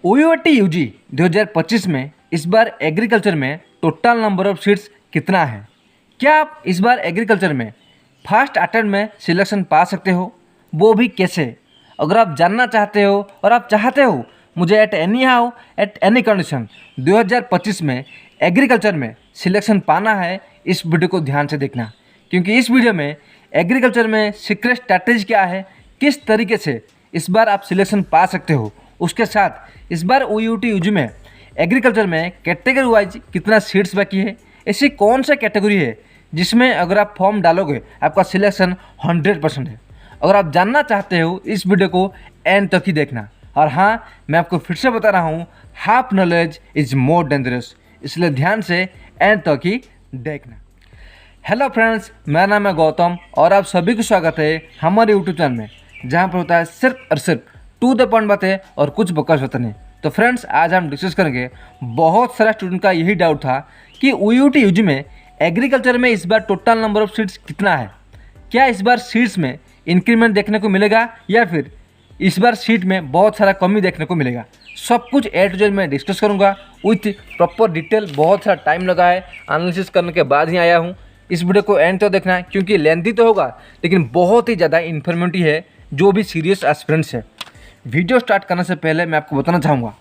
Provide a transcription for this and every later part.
OUT UG 2025 में इस बार agriculture में टोटल नंबर ऑफ सीट्स कितना है? क्या आप इस बार एग्रीकल्चर में फर्स्ट अटेम्प्ट में सिलेक्शन पा सकते हो, वो भी कैसे? अगर आप जानना चाहते हो और आप चाहते हो मुझे एट एनी कंडीशन 2025 में एग्रीकल्चर में सिलेक्शन पाना है, इस वीडियो को ध्यान से देखना, क्योंकि इस वीडियो में एग्रीकल्चर में सीक्रेट स्ट्रैटेजी क्या है, किस तरीके से इस बार आप सिलेक्शन पा सकते हो, उसके साथ इस बार OUT UG में एग्रीकल्चर में कैटेगरी वाइज कितना सीट्स बाकी है, ऐसी कौन सा कैटेगरी है जिसमें अगर आप फॉर्म डालोगे आपका सिलेक्शन 100% है। अगर आप जानना चाहते हो इस वीडियो को एंड तक ही देखना। और हाँ, मैं आपको फिर से बता रहा हूँ, half knowledge is more dangerous, इसलिए ध्यान से एंड तक ही देखना। हेलो फ्रेंड्स, मेरा नाम है गौतम और आप सभी को स्वागत है हमारे यूट्यूब चैनल में, जहाँ पर होता है सिर्फ और सिर्फ टू द पॉइंट बातें और कुछ बकवास होता नहीं। तो फ्रेंड्स, आज हम डिस्कस करेंगे, बहुत सारा स्टूडेंट का यही डाउट था कि OUT UG में एग्रीकल्चर में इस बार टोटल नंबर ऑफ सीट्स कितना है, क्या इस बार सीट्स में इंक्रीमेंट देखने को मिलेगा या फिर इस बार सीट में बहुत सारा कमी देखने को मिलेगा। सब कुछ A to Z मैं डिस्कस करूंगा विथ प्रॉपर डिटेल। बहुत सारा टाइम लगा है, एनालिसिस करने के बाद ही आया हूं। इस वीडियो को एंड तक देखना है, क्योंकि लेंथी तो होगा लेकिन बहुत ही ज़्यादा इन्फॉर्मेटिव है जो भी सीरियस एस्पिरेंट्स है। वीडियो स्टार्ट करने से पहले मैं आपको बताना चाहूँगा,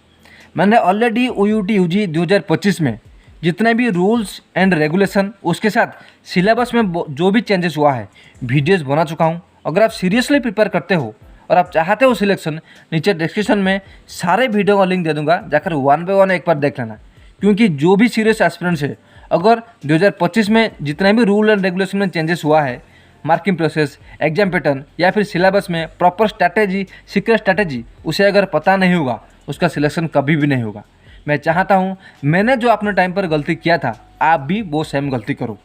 मैंने ऑलरेडी OUT UG 2025 में जितने भी रूल्स एंड रेगुलेशन, उसके साथ सिलेबस में जो भी चेंजेस हुआ है, वीडियोस बना चुका हूँ। अगर आप सीरियसली प्रिपेयर करते हो और आप चाहते हो सिलेक्शन, नीचे डिस्क्रिप्शन में सारे वीडियो का लिंक दे दूंगा, जाकर 1 by 1 एक बार देख लेना। क्योंकि जो भी सीरियस एस्पिरेंट्स है, अगर 2025 में जितने भी रूल एंड रेगुलेशन में चेंजेस हुआ है, मार्किंग प्रोसेस, एग्जाम पैटर्न या फिर सिलेबस में प्रॉपर स्ट्रैटेजी, सीक्रेट स्ट्रैटेजी, उसे अगर पता नहीं होगा उसका सिलेक्शन कभी भी नहीं होगा। मैं चाहता हूँ मैंने जो अपने टाइम पर गलती किया था, आप भी वो सेम गलती करो।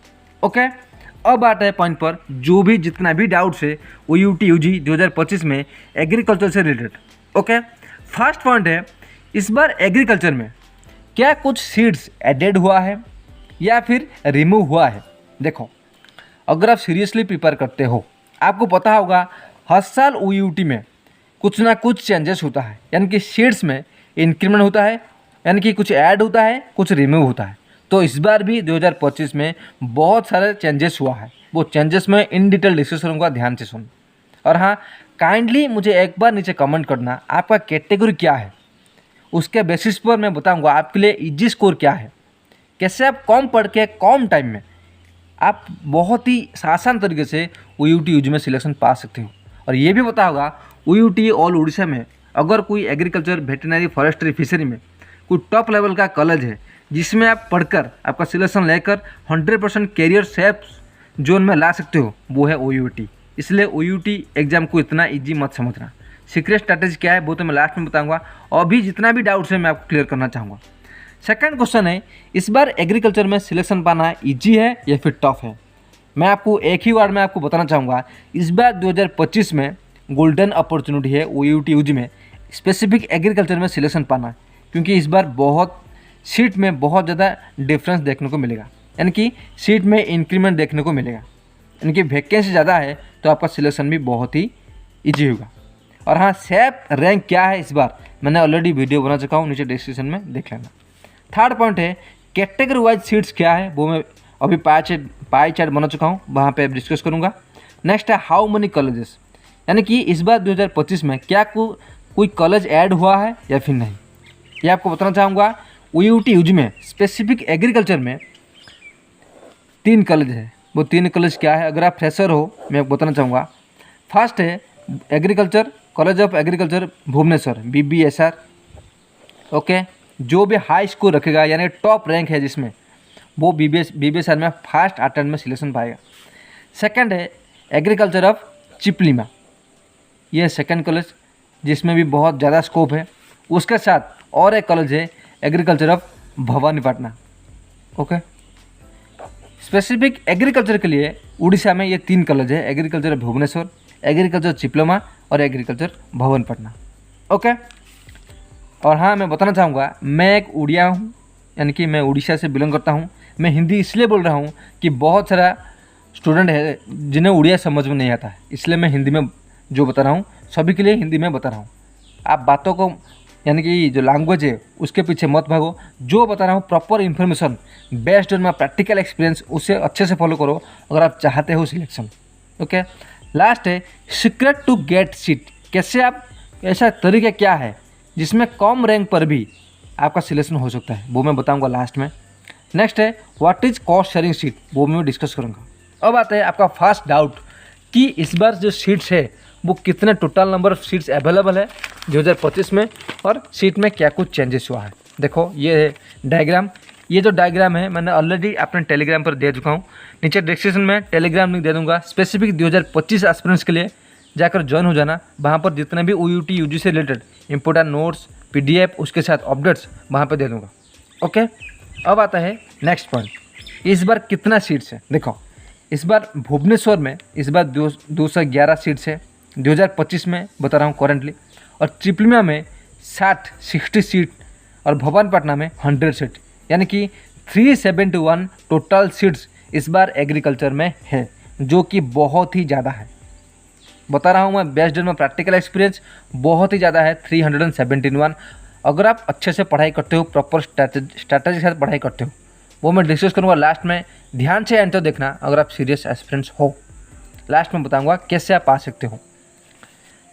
ओके, अब आता है पॉइंट पर, जो भी जितना भी डाउट्स है OUT UG 2025 में एग्रीकल्चर से रिलेटेड। ओके, फर्स्ट पॉइंट है, इस बार एग्रीकल्चर में क्या कुछ सीट्स एडेड हुआ है या फिर रिमूव हुआ है? देखो, अगर आप सीरियसली प्रिपेयर करते हो, आपको पता होगा हर साल OUT में कुछ ना कुछ चेंजेस होता है, यानी कि सीट्स में इंक्रीमेंट होता है, यानी कि कुछ ऐड होता है, कुछ रिमूव होता है। तो इस बार भी 2025 में बहुत सारे चेंजेस हुआ है। वो चेंजेस में इन डिटेल डिस्कस करूँगा, ध्यान से सुन। और हाँ, काइंडली मुझे एक बार नीचे कमेंट करना आपका कैटेगरी क्या है, उसके बेसिस पर मैं बताऊँगा आपके लिए ईजी स्कोर क्या है, कैसे आप कम पढ़ के कम टाइम में आप बहुत ही आसान तरीके से OUT UG में सिलेक्शन पा सकते हो। और ये भी पता होगा OUT ऑल उड़ीसा में अगर कोई एग्रीकल्चर, वेटरनरी, फॉरेस्ट्री, फिशरी में कोई टॉप लेवल का कॉलेज है जिसमें आप पढ़कर आपका सिलेक्शन लेकर 100% कैरियर सेफ जोन में ला सकते हो, वो है OUT। इसलिए OUT एग्ज़ाम को इतना ईजी मत समझना। सीक्रेट स्ट्रैटेजी क्या है वो तो मैं लास्ट में बताऊंगा, और भी जितना भी डाउट्स है मैं आपको क्लियर करना चाहूँगा। सेकंड क्वेश्चन है, इस बार एग्रीकल्चर में सिलेक्शन पाना ईजी है या फिर टफ है? मैं आपको एक ही वर्ड में आपको बताना चाहूँगा, इस बार 2025 में गोल्डन अपॉर्चुनिटी है OUT UG में स्पेसिफिक एग्रीकल्चर में सिलेक्शन पाना, क्योंकि इस बार बहुत सीट में बहुत ज़्यादा डिफरेंस देखने को मिलेगा, यानी कि सीट में इंक्रीमेंट देखने को मिलेगा, यानी कि वैकेंसी ज़्यादा है तो आपका सिलेक्शन भी बहुत ही ईजी होगा। और हाँ, सेफ रैंक क्या है इस बार मैंने ऑलरेडी वीडियो बना चुका हूँ, नीचे डिस्क्रिप्शन में देख लेना। थर्ड पॉइंट है, कैटेगरी वाइज सीट्स क्या है, वो मैं अभी पाई चार्ट बना चुका हूँ, वहाँ पे डिस्कस करूँगा। नेक्स्ट है हाउ मनी कॉलेजेस, यानी कि इस बार 2025 में क्या कोई कॉलेज ऐड हुआ है या फिर नहीं, ये आपको बताना चाहूँगा। OUT UG में स्पेसिफिक एग्रीकल्चर में 3 कॉलेज है, वो 3 कॉलेज क्या है, अगर आप फ्रेशर हो मैं आपको बताना चाहूँगा। फर्स्ट है agriculture, college of agriculture Bhubaneswar, BBSR। Okay, जो भी हाई स्कोर रखेगा यानी टॉप रैंक है जिसमें, वो BBSR में फर्स्ट अटेम्प्ट में सिलेक्शन पाएगा। सेकंड है एग्रीकल्चर ऑफ चिपलिमा, ये सेकंड कॉलेज जिसमें भी बहुत ज़्यादा स्कोप है। उसके साथ और एक कॉलेज है agriculture of Bhawanipatna. Okay, specific agriculture के लिए उड़ीसा में ये 3 कॉलेज है, एग्रीकल्चर भुवनेश्वर, एग्रीकल्चर चिपलिमा और एग्रीकल्चर भवानीपटना। ओके, और हाँ, मैं बताना चाहूँगा मैं एक उड़िया हूँ, यानी कि मैं उड़ीसा से बिलोंग करता हूँ। मैं हिंदी इसलिए बोल रहा हूँ कि बहुत सारा स्टूडेंट है जिन्हें उड़िया समझ में नहीं आता है, इसलिए मैं हिंदी में जो बता रहा हूँ सभी के लिए हिंदी में बता रहा हूँ। आप बातों को यानी कि जो लैंग्वेज है उसके पीछे मत भागो। जो बता रहा हूँ proper information based on my practical experience, उसे अच्छे से फॉलो करो अगर आप चाहते हो सिलेक्शन। ओके, लास्ट है सीक्रेट टू गेट सीट। कैसे आप, ऐसा तरीका क्या है जिसमें कम रैंक पर भी आपका सिलेक्शन हो सकता है, वो मैं बताऊंगा लास्ट में। नेक्स्ट है what is cost sharing seat, वो मैं डिस्कस करूंगा। अब आता है आपका फर्स्ट डाउट कि इस बार जो सीट्स है वो कितने total number of seats available है 2025 में, और सीट में क्या कुछ चेंजेस हुआ है। देखो ये है डायग्राम। ये जो डायग्राम है मैंने ऑलरेडी अपने टेलीग्राम पर दे चुका हूँ। नीचे डिस्क्रिप्शन में टेलीग्राम लिंक दे दूँगा। स्पेसिफिक 2025 एस्पिरेंट्स के लिए जाकर ज्वाइन हो जाना। वहाँ पर जितने भी OUT UG से रिलेटेड इंपोर्टेंट नोट्स PDF उसके साथ अपडेट्स वहाँ पर दे दूँगा। ओके, अब आता है नेक्स्ट पॉइंट, इस बार कितना सीट्स है। देखो इस बार भुवनेश्वर में इस बार 211 सीट्स है 2025 में बता रहा हूँ करेंटली, और त्रिपुलिया में 60 सीट, और भवानीपटना में 100 सीट, यानी कि 371 टोटल सीट्स इस बार एग्रीकल्चर में है, जो कि बहुत ही ज़्यादा है। बता रहा हूँ मैं based on my practical experience, बहुत ही ज़्यादा है 371। अगर आप अच्छे से पढ़ाई करते हो, प्रॉपर स्ट्रैटेजी के साथ पढ़ाई करते हो, वो मैं डिस्कस करूँगा लास्ट में। ध्यान से एंड तक देखना अगर आप सीरियस एस्पिरेंट्स हो। लास्ट में बताऊँगा कैसे आप पा सकते हो।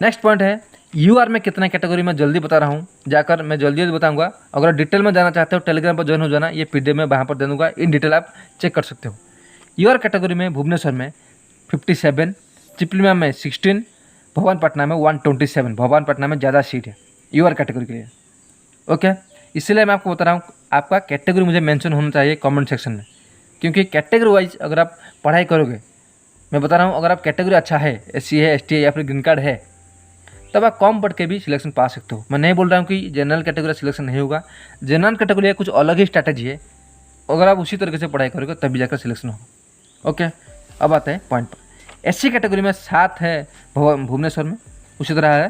नेक्स्ट पॉइंट है UR में कितना कैटेगरी में जल्दी बता रहा हूँ, जाकर मैं जल्दी बताऊँगा। अगर डिटेल में जाना चाहते हो टेलीग्राम पर ज्वाइन हो जाना, ये PDF में वहाँ पर दे दूँगा, इन डिटेल आप चेक कर सकते हो। UR कैटेगरी में भुवनेश्वर में 57, त्रिपुलिया में 16, भवानीपटना में 127। भवानीपटना में ज़्यादा सीट है UR कैटेगरी के लिए। ओके, इसलिए मैं आपको बता रहा हूँ आपका कैटेगरी मुझे मेंशन होना चाहिए कमेंट सेक्शन में, क्योंकि कैटेगरी वाइज अगर आप पढ़ाई करोगे, मैं बता रहा हूँ अगर आप कैटेगरी अच्छा है, SC है, ST है या फिर ग्रीन कार्ड है, तब आप कम पढ़ के भी सिलेक्शन पा सकते हो। मैं नहीं बोल रहा हूँ कि जनरल कैटेगरी सिलेक्शन नहीं होगा, जनरल कैटेगरी कुछ अलग ही स्ट्रैटेजी है। अगर आप उसी तरीके से पढ़ाई करोगे तभी जाकर सिलेक्शन होगा। ओके, अब आते हैं पॉइंट पर। SC कैटेगरी में 7 है भुवनेश्वर में, उसी तरह है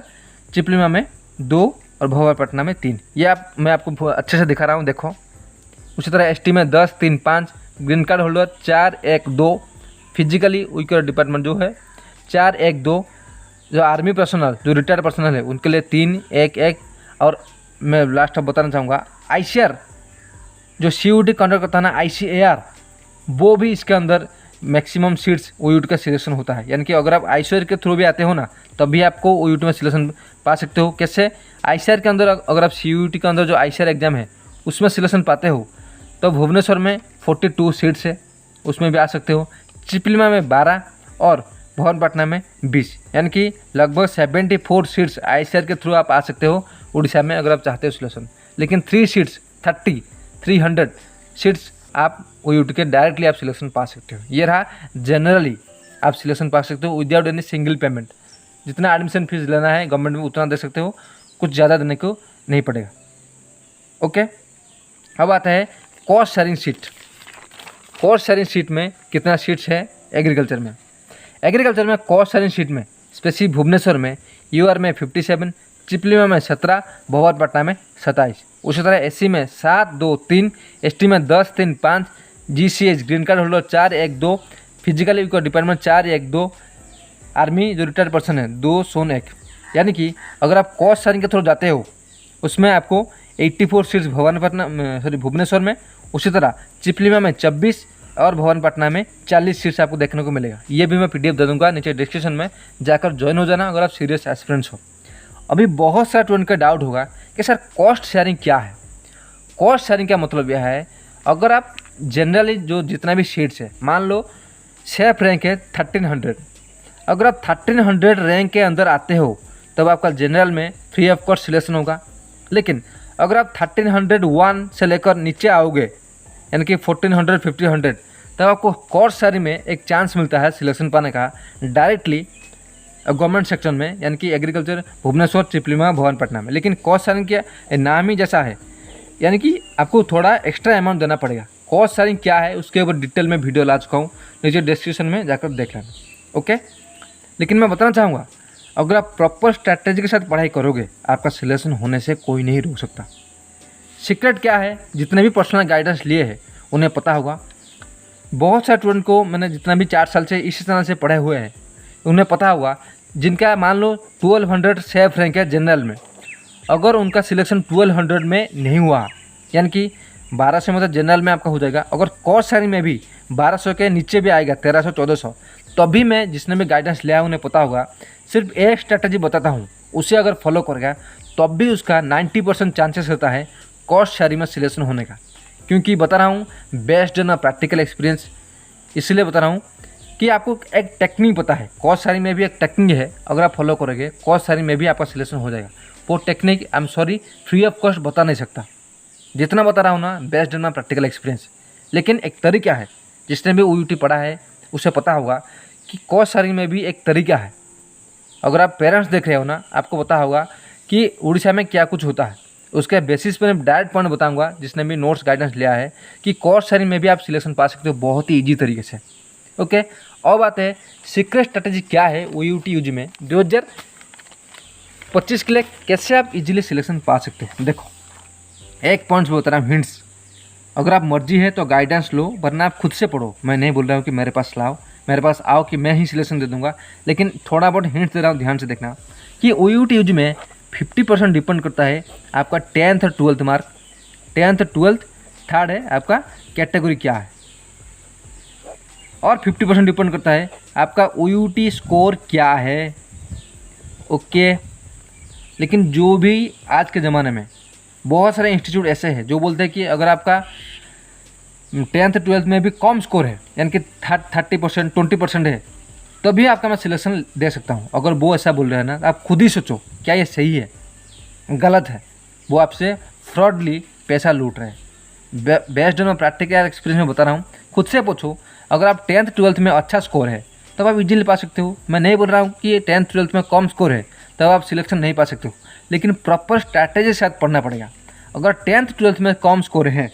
त्रिपुलिया में 2 और भवानीपटना में 3। ये मैं आपको अच्छे से दिखा रहा हूँ, देखो। उसी तरह ST में 10, 3, 5, green card holder 4, 1, 2, physically weaker department जो है 4, 1, 2, जो आर्मी पर्सनल जो रिटायर्ड पर्सनल है उनके लिए 3, 1, 1। और मैं लास्ट अब बताना चाहूँगा ICAR जो CUT कंडक्ट करता है ना, ICAR, वो भी इसके अंदर मैक्सिमम सीट्स OUT का सिलेक्शन होता है। यानी कि अगर आप ICAR के थ्रू भी आते हो ना, तब भी आपको OUT में सिलेक्शन पा सकते हो। कैसे? ICAR के अंदर अगर आप CUT के अंदर जो ICAR एग्जाम है उसमें सिलेक्शन पाते हो, तो भुवनेश्वर में 42 सीट्स है, उसमें भी आ सकते हो। त्रिपुलिया में 12 और भवानीपटना में 20, यानी कि लगभग 74 सीट्स ICAR के थ्रू आप आ सकते हो उड़ीसा में अगर आप चाहते हो सिलेक्शन। लेकिन 300 सीट्स आप OUT के डायरेक्टली आप सिलेक्शन पा सकते हो। ये रहा जनरली आप सिलेक्शन पा सकते हो विदाउट एनी सिंगल पेमेंट। जितना एडमिशन फीस लेना है गवर्नमेंट में उतना दे सकते हो, कुछ ज़्यादा देने को नहीं पड़ेगा। ओके, अब आता है cost sharing seat. Cost sharing seat में कितना सीट्स है एग्रीकल्चर में? एग्रीकल्चर में कॉस्ट शेयरिंग सीट में स्पेसिफिक भुवनेश्वर में UR में 57, त्रिपुलिया में 17, भवानीपटना में 27। उसी तरह SC में 7, 2, 3, ST में 10, 3, 5, GCH green card holder 4, 1, 2, physically weaker department 4, 1, 2, army जो रिटायर्ड पर्सन है 2, 1। यानी कि अगर आप कॉस्ट शेयरिंग के थ्रू जाते हो उसमें आपको 84 सीट्स भुवनेश्वर में, उसी तरह त्रिपुलिया में 26 और भवानीपटना में 40 सीट्स आपको देखने को मिलेगा। ये भी मैं PDF दे दूँगा नीचे डिस्क्रिप्शन में, जाकर ज्वाइन हो जाना अगर आप सीरियस एस्पिरेंट्स हो। अभी बहुत सारा स्टूडेंट का डाउट होगा कि सर कॉस्ट शेयरिंग क्या है? कॉस्ट शेयरिंग का मतलब यह है, अगर आप जनरली जो जितना भी सीट्स है, मान लो सेफ रैंक है 1300, अगर आप 1300 रैंक के अंदर आते हो तब आपका जनरल में फ्री ऑफ कॉस्ट सिलेक्शन होगा। लेकिन अगर आप 1301 से लेकर नीचे आओगे, यानी कि 1400, 1500, तब आपको कॉस्ट शेयरिंग में एक चांस मिलता है सिलेक्शन पाने का डायरेक्टली गवर्नमेंट सेक्शन में, यानी कि एग्रीकल्चर भुवनेश्वर, त्रिपुलिया, भवानीपटना में। लेकिन कॉस्ट शेयरिंग का नाम ही जैसा है, यानी कि आपको थोड़ा एक्स्ट्रा अमाउंट देना पड़ेगा। कॉस्ट शेयरिंग क्या है उसके ऊपर डिटेल में वीडियो ला चुका हूँ, नीचे डिस्क्रिप्शन में जाकर देख लेना। ओके, लेकिन मैं बताना चाहूँगा अगर आप प्रॉपर स्ट्रैटेजी के साथ पढ़ाई करोगे आपका सिलेक्शन होने से कोई नहीं रोक सकता। सीक्रेट क्या है? जितने भी पर्सनल गाइडेंस लिए हैं उन्हें पता होगा। बहुत सारे स्टूडेंट को मैंने जितना भी 4 साल से इसी तरह से पढ़े हुए हैं उन्हें पता होगा, जिनका मान लो 1200 सेफ रैंक है जनरल में, अगर उनका सिलेक्शन 1200 में नहीं हुआ, यानी कि 1200 मतलब जनरल में आपका हो जाएगा, अगर कॉस्ट शेयरिंग में भी 1200 के नीचे भी आएगा 1300 1400, तभी मैं जिसने भी गाइडेंस लिया उन्हें पता होगा, सिर्फ एक स्ट्रैटेजी बताता हूँ उसे अगर फॉलो करेगा तब भी उसका 90% चांसेस रहता है कॉस्ट शेयरिंग में सिलेक्शन होने का। क्योंकि बता रहा हूँ बेस्ड ऑन प्रैक्टिकल एक्सपीरियंस, इसलिए बता रहा हूँ कि आपको एक टेक्निक पता है, कॉस्ट शेयरिंग में भी एक टेक्निक है, अगर आप फॉलो करोगे कॉस्ट शेयरिंग में भी आपका सिलेक्शन हो जाएगा। वो technique I am sorry free of cost बता नहीं सकता, जितना बता रहा हूँ ना बेस्ड ऑन प्रैक्टिकल एक्सपीरियंस। लेकिन एक तरीका है, जिसने भी OUT पढ़ा है उसे पता होगा कि कॉस्ट शेयरिंग में भी एक तरीका है। अगर आप पेरेंट्स देख रहे हो ना, आपको पता होगा कि उड़ीसा में क्या कुछ होता है, उसके बेसिस पर मैं डायरेक्ट पॉइंट बताऊंगा जिसने भी नोट्स गाइडेंस लिया है कि कॉस्ट शेयरिंग में भी आप सिलेक्शन पा सकते हो बहुत ही ईजी तरीके से। ओके, और बात है सीक्रेट स्ट्रेटेजी क्या है OUT UG में 2025 के लिए कैसे आप इजीली सिलेक्शन पा सकते हो। देखो एक पॉइंट्स बता रहा हूँ, हिंट्स। अगर आप मर्जी है तो गाइडेंस लो, वरना आप खुद से पढ़ो। मैं नहीं बोल रहा हूँ कि मेरे पास लाओ, मेरे पास आओ कि मैं ही सिलेक्शन दे दूंगा, लेकिन थोड़ा बहुत हिंट्स दे रहा हूँ, ध्यान से देखना कि OUT UG में 50% डिपेंड करता है आपका 10th और 12th mark, 10th 12th, third है आपका कैटेगरी क्या है, और 50% डिपेंड करता है आपका OUT स्कोर क्या है। ओके, लेकिन जो भी आज के ज़माने में बहुत सारे इंस्टीट्यूट ऐसे हैं जो बोलते हैं कि अगर आपका 10th 12th में भी कम स्कोर है, यानी कि 30% 20% है, तभी आपका मैं सिलेक्शन दे सकता हूँ। अगर वो ऐसा बोल रहे हैं ना, आप खुद ही सोचो क्या ये सही है, गलत है। वो आपसे फ्रॉडली पैसा लूट रहे हैं। बेस्ड ऑन प्रैक्टिकल एक्सपीरियंस में बता रहा हूँ, खुद से पूछो। अगर आप 10th 12th में अच्छा स्कोर है तब आप इजीली पा सकते हो। मैं नहीं बोल रहा हूँ कि 10th 12th में कम स्कोर है तब आप सिलेक्शन नहीं पा सकते हो, लेकिन प्रॉपर स्ट्रैटेजी के साथ पढ़ना पड़ेगा। अगर 10th 12th में कम स्कोर है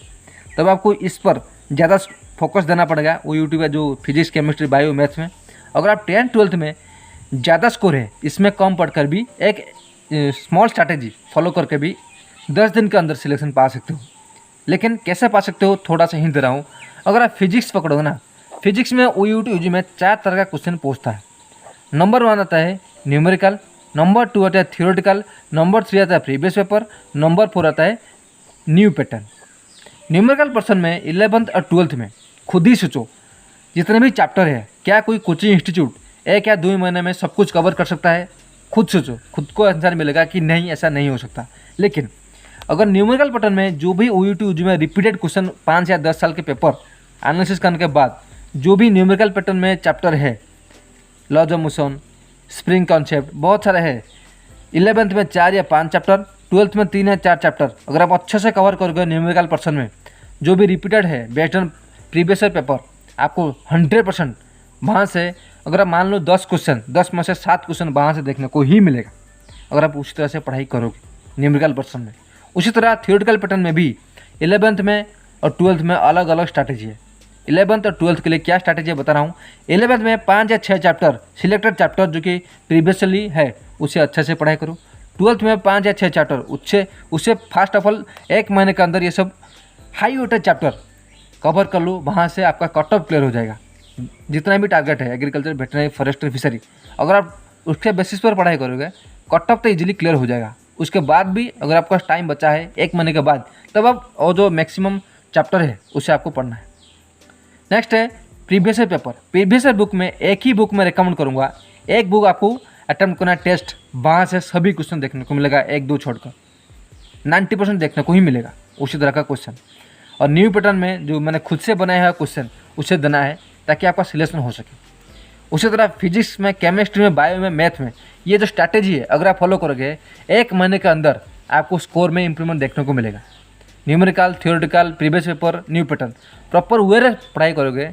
तब आपको इस पर ज़्यादा फोकस देना पड़ेगा OUT का, जो फिजिक्स केमिस्ट्री बायो मैथ्स में। अगर आप 10th 12th में ज़्यादा स्कोर है, इसमें कम पढ़कर भी एक स्मॉल स्ट्रैटेजी फॉलो करके भी 10 दिन के अंदर सिलेक्शन पा सकते हो। लेकिन कैसे पा सकते हो, थोड़ा सा हिंट दे रहा हूँ। अगर आप फिजिक्स पकड़ोगे ना, फिजिक्स में OUT UG में 4 तरह का क्वेश्चन पूछता है। नंबर 1 आता है न्यूमेरिकल, नंबर 2 आता है थियोरेटिकल, नंबर 3 आता है प्रीवियस पेपर, नंबर 4 आता है न्यू पैटर्न। न्यूमेरिकल पर्सन में 11th और 12th में खुद ही सोचो, जितने भी चैप्टर है, क्या कोई कोचिंग इंस्टीट्यूट 1 या 2 महीने में सब कुछ कवर कर सकता है? खुद सोचो, खुद को आंसर मिलेगा कि नहीं, ऐसा नहीं हो सकता। लेकिन अगर न्यूमेरिकल पैटर्न में जो भी OUT UG में रिपीटेड क्वेश्चन 5 या 10 साल के पेपर एनालिसिस करने के बाद जो भी न्यूमेरिकल पैटर्न में चैप्टर है, laws of motion, spring concept, बहुत सारे है। 11th में 4 या 5 चैप्टर, 12th में 3 या 4 चैप्टर अगर आप अच्छे से कवर करोगे न्यूमेरिकल पर्सन में, जो भी रिपीटेड है based on previous year paper, आपको 100% वहाँ से, अगर आप मान लो 10 क्वेश्चन, 10 में से 7 क्वेश्चन वहाँ से देखने को ही मिलेगा, अगर आप उसी तरह से पढ़ाई करोगे न्यूमेरिकल पर्सन में। उसी तरह थियोरेटिकल पैटर्न में भी 11th में और 12th में अलग अलग स्ट्रैटेजी है। 11th और 12th के लिए क्या स्ट्रैटेजी बता रहा हूँ। 11th में 5 या 6 चैप्टर, सिलेक्टेड चैप्टर जो कि प्रीवियसली है, उसे अच्छे से पढ़ाई करो। 12th में 5 या 6 चैप्टर, उससे फर्स्ट ऑफ ऑल 1 महीने के अंदर ये सब हाई वेटेड चैप्टर कवर कर लो, वहाँ से आपका कट ऑफ क्लियर हो जाएगा। जितना भी टारगेट है एग्रीकल्चर, वेटरनरी, फॉरेस्ट्री, फिशरी, अगर आप उसके बेसिस पर पढ़ाई करोगे कट ऑफ तो इजीली क्लियर हो जाएगा। उसके बाद भी अगर आपका टाइम बचा है 1 महीने के बाद, तब आप और जो मैक्सिमम चैप्टर है उसे आपको पढ़ना है। नेक्स्ट है previous year paper. Previous year book में एक ही बुक में रिकमेंड करूँगा, एक बुक आपको अटेम्प्ट करना टेस्ट, वहाँ से सभी क्वेश्चन देखने को मिलेगा, 1-2 छोड़कर 90% देखने को ही मिलेगा उसी तरह का क्वेश्चन। और न्यू पैटर्न में जो मैंने खुद से बनाया है क्वेश्चन, उसे देना है ताकि आपका सिलेक्शन हो सके। उसी तरह फिजिक्स में, केमिस्ट्री में, बायो में, मैथ में ये जो स्ट्रैटेजी है अगर आप फॉलो करोगे 1 महीने के अंदर आपको स्कोर में इंप्रूवमेंट देखने को मिलेगा। Numerical, theoretical, previous paper, new pattern proper way पढ़ाई करोगे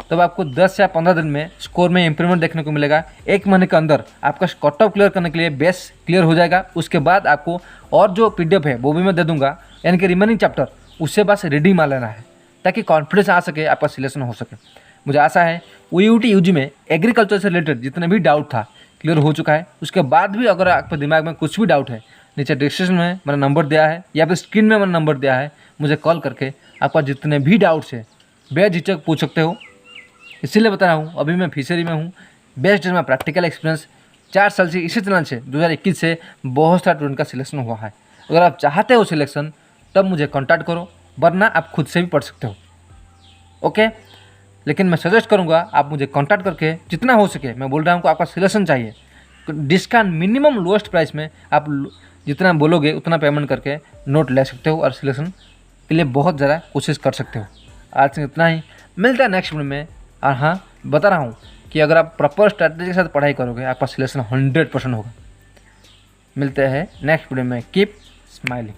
तब आपको 10 या 15 दिन में स्कोर में इंप्रूवमेंट देखने को मिलेगा। 1 महीने के अंदर आपका कट ऑफ क्लियर करने के लिए बेस क्लियर हो जाएगा। उसके बाद आपको और जो PDF है वो भी मैं दे दूंगा, यानी कि रिमेनिंग चैप्टर, उससे बस रीडिंग मार लेना है ताकि कॉन्फिडेंस आ सके, आपका सिलेक्शन हो सके। मुझे आशा है OUT UG में एग्रीकल्चर से रिलेटेड जितने भी डाउट था क्लियर हो चुका है। उसके बाद भी अगर आपके दिमाग में कुछ भी डाउट है, नीचे डिस्क्रिप्शन में मेरा नंबर दिया है या फिर स्क्रीन में मेरा नंबर दिया है, मुझे कॉल करके आपका जितने भी डाउट्स है बेझिझक पूछ सकते हो। इसीलिए बता रहा हूँ, अभी मैं फिशरी में हूँ, based on my practical experience, 4 साल से इसी तरह से 2021 से बहुत सारा स्टूडेंट का सिलेक्शन हुआ है। अगर आप चाहते हो सिलेक्शन तब मुझे कांटेक्ट करो, वरना आप खुद से भी पढ़ सकते हो। ओके, लेकिन मैं सजेस्ट करूँगा आप मुझे कांटेक्ट करके जितना हो सके, मैं बोल रहा हूँ आपका सिलेक्शन चाहिए, डिस्काउंट मिनिमम लोएस्ट प्राइस में आप जितना बोलोगे उतना पेमेंट करके नोट ले सकते हो और सिलेक्शन के लिए बहुत ज़्यादा कोशिश कर सकते हो। आज से इतना ही, मिलता है नेक्स्ट वीडियो में। और हाँ, बता रहा हूँ कि अगर आप प्रॉपर स्ट्रैटेजी के साथ पढ़ाई करोगे आपका सिलेक्शन 100% होगा। मिलते हैं नेक्स्ट वीडियो में। Keep smiling.